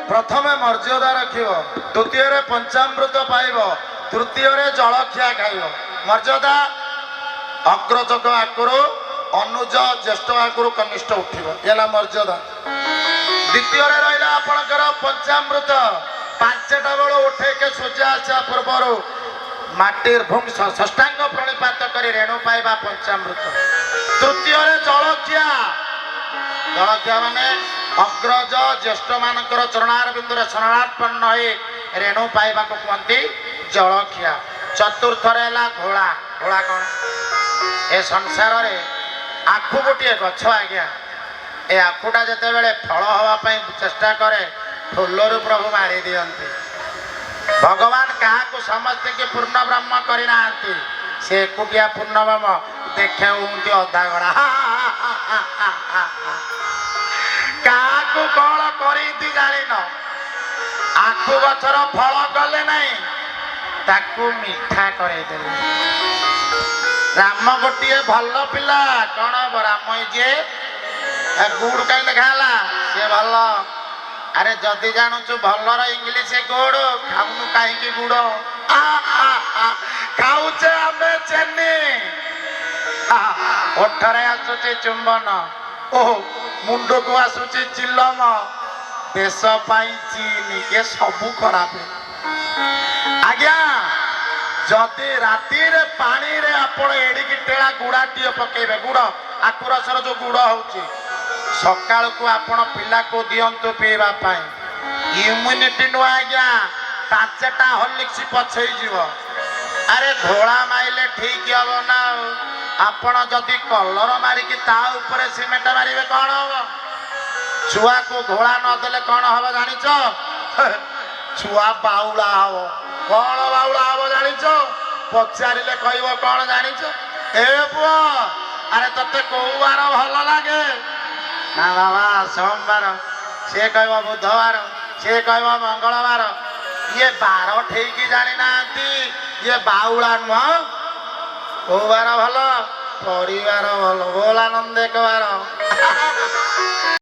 प्रथमे मर्यादा रखिब, द्वितीय पंचामृत पाइब, तृतीय जलखिया खाइब। मर्यादा अग्रजक आकरू अनुज ज्येष्ठ आकरू कनिष्ठ उठिब, ये मर्यादा। द्वितीय रहा आपणकर पंचामृत, 5टा बेल उठेके सूर्य आसा पूर्व माटिर भूमि षष्टांग प्रणिपात कर रेणु पाइबा पंचामृत। तृतीय जलखिया, जलखिया माने अग्रज ज्येष्ठ मानकर चरणारविंदर शरणार्पण हो रेणु पाइबा को कहते जलखिया। चतुर्थ है घोड़ा। घोड़ा कौन? ए संसार रे आखु गोटे गछ आज्ञा, ए आखुटा जिते बड़े फल हाँवाई चेष्टा करे फूलरू प्रभु मारी दियंती। भगवान क्या समस्त के पूर्ण ब्रह्म करना से एकुटिया पूर्ण ब्रह्म देखे अधा गड़ा क्या कौन करती जान आखु गछर फल गले नहीं ताकू मिठा करदेले। राम गोटे भल पिला कौन हम राम जे गुड़ कहीं लिखाला सी भल। अरे जदि जानुचु भलर इंग्लीश गुड़ खाऊनु कहीं गुड़ खाऊचे आमे चेनी ओठरे आसुची चुंबन ओ मुंड को आसुची चिलम देश पाई चीनी के सबू खराब। आज्ञा जदि राति रे पानी रे आपण एडिकी टेड़ा गुड़ाटीए पकेबे गुड़ आकुरसर जो गुड़ होची सकाल को आपण पिला को दियंतु पीवा पाई इम्यूनिटी नु आज्ञा 5टा हॉर्लिक्स पछई जीव। अरे घोड़ा माइले ठीक हम ना आपण जदि कलर मारिकी ता ऊपर सीमेंट मारिबे कौन हम? छुआ को घोड़ा न देले कौन हम जानिच? छुआ बाउला हम। कौन बाउला हम जानिच? पचारिले कहब कौन जानिच? ए पुआ अरे तते को बार भल लागे ना बाबा? सोमवार से कह बुधवार से कह मंगलवार ये बार ठीक जानी ना ये बाउला नुह को बार भल परिवार भल भोलानंद एक बार